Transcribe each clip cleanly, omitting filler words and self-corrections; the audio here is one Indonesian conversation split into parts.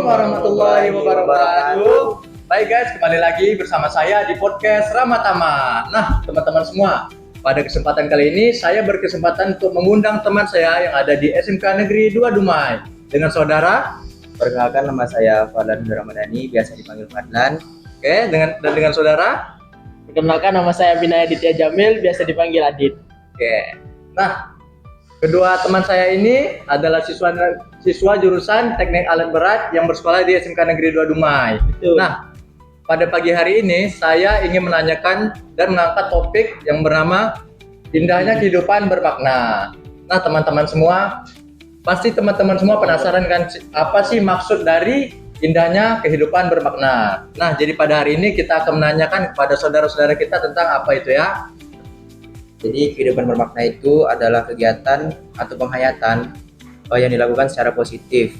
warahmatullahi wabarakatuh. Baik guys, kembali lagi bersama saya di podcast Ramatama. Nah, teman-teman semua, pada kesempatan kali ini saya berkesempatan untuk mengundang teman saya yang ada di SMK Negeri 2 Dumai dengan saudara. Perkenalkan, nama saya Fadlan Ramadhani, biasa dipanggil Fadlan. Oke, dengan saudara. Perkenalkan, nama saya Binaya Ditya Jamil, biasa dipanggil Adit. Oke. Nah, kedua teman saya ini adalah siswa jurusan Teknik Alat Berat yang bersekolah di SMK Negeri 2 Dumai. Betul. Nah, pada pagi hari ini saya ingin menanyakan dan mengangkat topik yang bernama indahnya kehidupan bermakna. Nah, teman-teman semua, pasti teman-teman semua penasaran kan apa sih maksud dari indahnya kehidupan bermakna. Nah, jadi pada hari ini kita akan menanyakan kepada saudara-saudara kita tentang apa itu ya. Jadi kehidupan bermakna itu adalah kegiatan atau penghayatan yang dilakukan secara positif.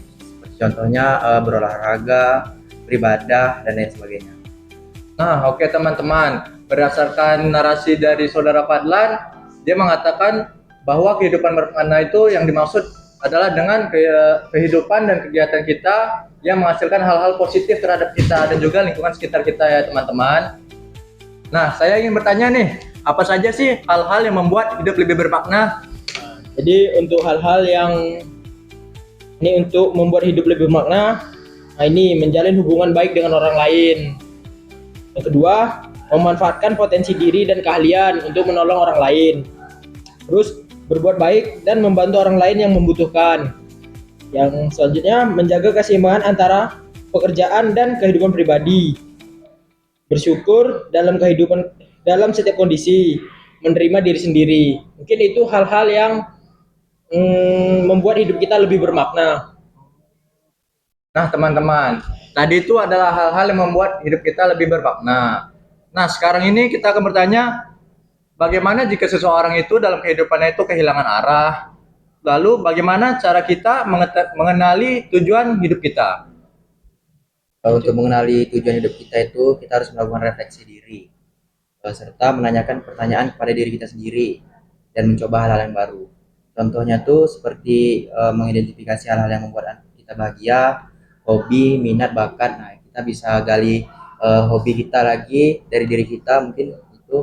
Contohnya berolahraga, beribadah, dan lain sebagainya. Nah, oke teman-teman, berdasarkan narasi dari saudara Fadlan, dia mengatakan bahwa kehidupan bermakna itu yang dimaksud adalah dengan kehidupan dan kegiatan kita yang menghasilkan hal-hal positif terhadap kita dan juga lingkungan sekitar kita ya teman-teman. Nah, saya ingin bertanya nih, apa saja sih hal-hal yang membuat hidup lebih bermakna? Jadi untuk hal-hal yang ini untuk membuat hidup lebih bermakna, nah ini menjalin hubungan baik dengan orang lain. Yang kedua, memanfaatkan potensi diri dan keahlian untuk menolong orang lain. Terus berbuat baik dan membantu orang lain yang membutuhkan. Yang selanjutnya, menjaga keseimbangan antara pekerjaan dan kehidupan pribadi. Bersyukur dalam setiap kondisi, menerima diri sendiri. Mungkin itu hal-hal yang membuat hidup kita lebih bermakna. Nah, teman-teman, tadi itu adalah hal-hal yang membuat hidup kita lebih bermakna. Nah, sekarang ini kita akan bertanya, bagaimana jika seseorang itu dalam kehidupannya itu kehilangan arah? Lalu bagaimana cara kita mengenali tujuan hidup kita? Untuk mengenali tujuan hidup kita itu, kita harus melakukan refleksi diri, serta menanyakan pertanyaan kepada diri kita sendiri dan mencoba hal-hal yang baru. Contohnya tuh seperti mengidentifikasi hal-hal yang membuat kita bahagia, hobi, minat, bakat. Nah, kita bisa gali hobi kita lagi dari diri kita, mungkin itu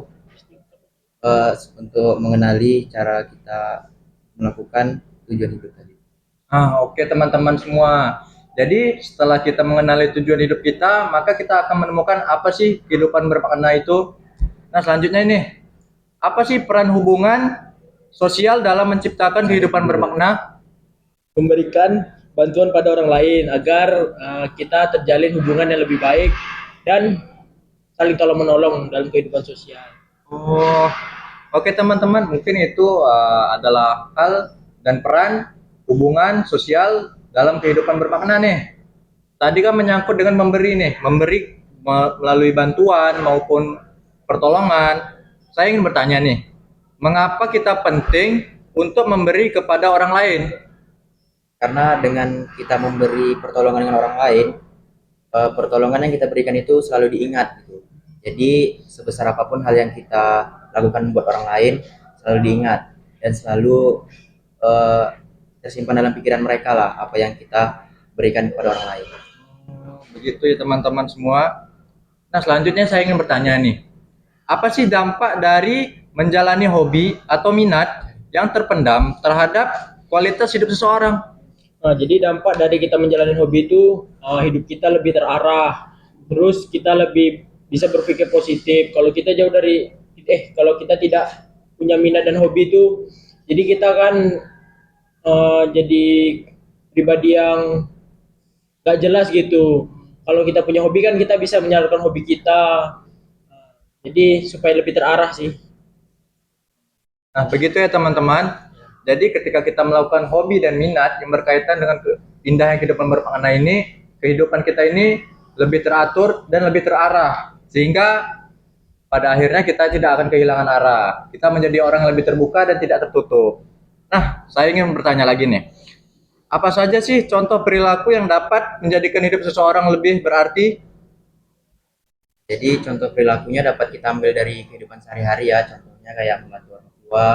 untuk mengenali cara kita melakukan tujuan hidup tadi. Oke teman-teman semua. Jadi setelah kita mengenali tujuan hidup kita, maka kita akan menemukan apa sih kehidupan bermakna itu. Nah, selanjutnya ini, apa sih peran hubungan sosial dalam menciptakan kehidupan bermakna? Memberikan bantuan pada orang lain agar kita terjalin hubungan yang lebih baik dan saling tolong menolong dalam kehidupan sosial. Oke teman-teman, mungkin itu adalah hal dan peran hubungan sosial dalam kehidupan bermakna nih. Tadi kan menyangkut dengan memberi melalui bantuan maupun pertolongan. Saya ingin bertanya nih, mengapa kita penting untuk memberi kepada orang lain? Karena dengan kita memberi pertolongan dengan orang lain, pertolongan yang kita berikan itu selalu diingat gitu. Jadi sebesar apapun hal yang kita lakukan buat orang lain selalu diingat dan selalu tersimpan dalam pikiran mereka lah apa yang kita berikan kepada orang lain. Begitu ya teman-teman semua. Nah, selanjutnya saya ingin bertanya nih, apa sih dampak dari menjalani hobi atau minat yang terpendam terhadap kualitas hidup seseorang? Nah, jadi dampak dari kita menjalani hobi itu hidup kita lebih terarah, terus kita lebih bisa berpikir positif. Kalau kita kalau kita tidak punya minat dan hobi itu, jadi kita kan jadi pribadi yang gak jelas gitu. Kalau kita punya hobi kan kita bisa menyalurkan hobi kita, jadi supaya lebih terarah sih. Nah, begitu ya teman-teman. Jadi ketika kita melakukan hobi dan minat yang berkaitan dengan indahnya kehidupan bermakna ini, kehidupan kita ini lebih teratur dan lebih terarah. Sehingga pada akhirnya kita tidak akan kehilangan arah. Kita menjadi orang yang lebih terbuka dan tidak tertutup. Nah, saya ingin bertanya lagi nih. Apa saja sih contoh perilaku yang dapat menjadikan hidup seseorang lebih berarti? Jadi contoh perilakunya dapat kita ambil dari kehidupan sehari-hari ya, contohnya kayak membantu orang tua.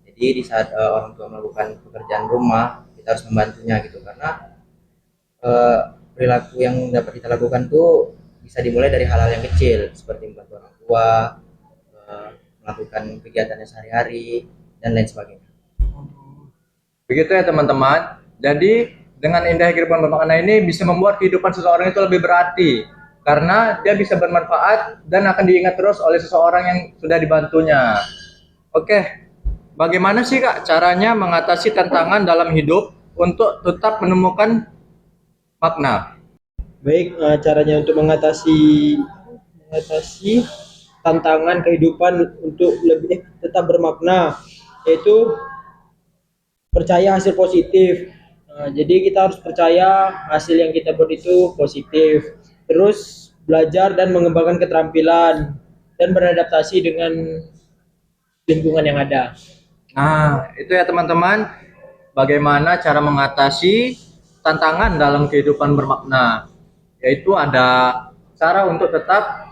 Jadi di saat orang tua melakukan pekerjaan rumah, kita harus membantunya gitu, karena perilaku yang dapat kita lakukan tuh bisa dimulai dari hal-hal yang kecil seperti membantu orang tua, melakukan kegiatannya sehari-hari dan lain sebagainya. Begitu ya teman-teman. Jadi dengan indah kehidupan bermakna ini bisa membuat kehidupan seseorang itu lebih berarti karena dia bisa bermanfaat dan akan diingat terus oleh seseorang yang sudah dibantunya. Oke, bagaimana sih Kak caranya mengatasi tantangan dalam hidup untuk tetap menemukan makna? Baik, caranya untuk mengatasi tantangan kehidupan untuk lebih tetap bermakna, yaitu percaya hasil positif. Jadi kita harus percaya hasil yang kita buat itu positif. Terus belajar dan mengembangkan keterampilan dan beradaptasi dengan lingkungan yang ada. Nah, itu ya teman-teman, bagaimana cara mengatasi tantangan dalam kehidupan bermakna. Yaitu ada cara untuk tetap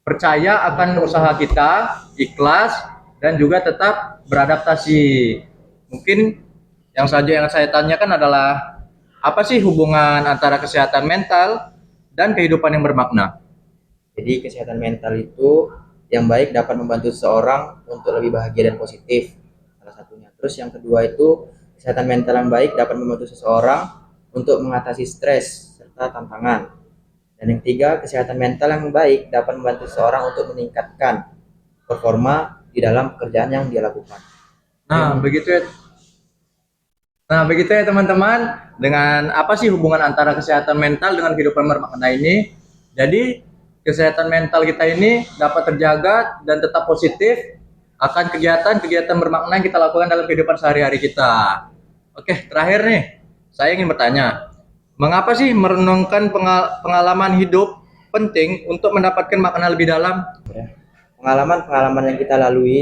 percaya akan usaha kita, ikhlas, dan juga tetap beradaptasi. Mungkin yang saya tanyakan adalah apa sih hubungan antara kesehatan mental dan kehidupan yang bermakna? Jadi kesehatan mental itu yang baik dapat membantu seseorang untuk lebih bahagia dan positif, salah satunya. Terus yang kedua itu kesehatan mental yang baik dapat membantu seseorang untuk mengatasi stres serta tantangan. Dan yang ketiga, kesehatan mental yang baik dapat membantu seseorang untuk meningkatkan performa di dalam pekerjaan yang dia lakukan. Nah, begitu ya. Nah, begitu ya teman-teman, dengan apa sih hubungan antara kesehatan mental dengan kehidupan bermakna ini? Jadi, kesehatan mental kita ini dapat terjaga dan tetap positif akan kegiatan-kegiatan bermakna yang kita lakukan dalam kehidupan sehari-hari kita. Oke, terakhir nih, saya ingin bertanya, mengapa sih merenungkan pengalaman hidup penting untuk mendapatkan makna lebih dalam? Pengalaman-pengalaman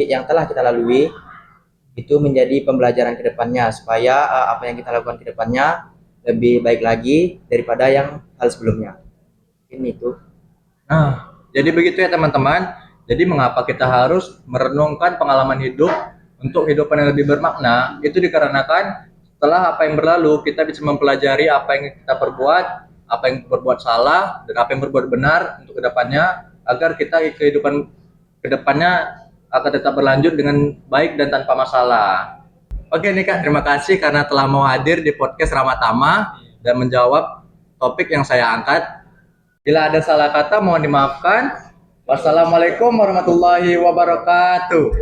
yang telah kita lalui itu menjadi pembelajaran ke depannya supaya apa yang kita lakukan ke depannya lebih baik lagi daripada yang hal sebelumnya. Ini itu. Nah, jadi begitu ya teman-teman. Jadi mengapa kita harus merenungkan pengalaman hidup untuk kehidupan yang lebih bermakna? Itu dikarenakan setelah apa yang berlalu, kita bisa mempelajari apa yang kita perbuat, apa yang berbuat salah, dan apa yang berbuat benar untuk kedepannya, agar kita kehidupan kedepannya akan tetap berlanjut dengan baik dan tanpa masalah. Oke nih Kak, terima kasih karena telah mau hadir di podcast Ramatama dan menjawab topik yang saya angkat. Bila ada salah kata mohon dimaafkan. Wassalamualaikum warahmatullahi wabarakatuh.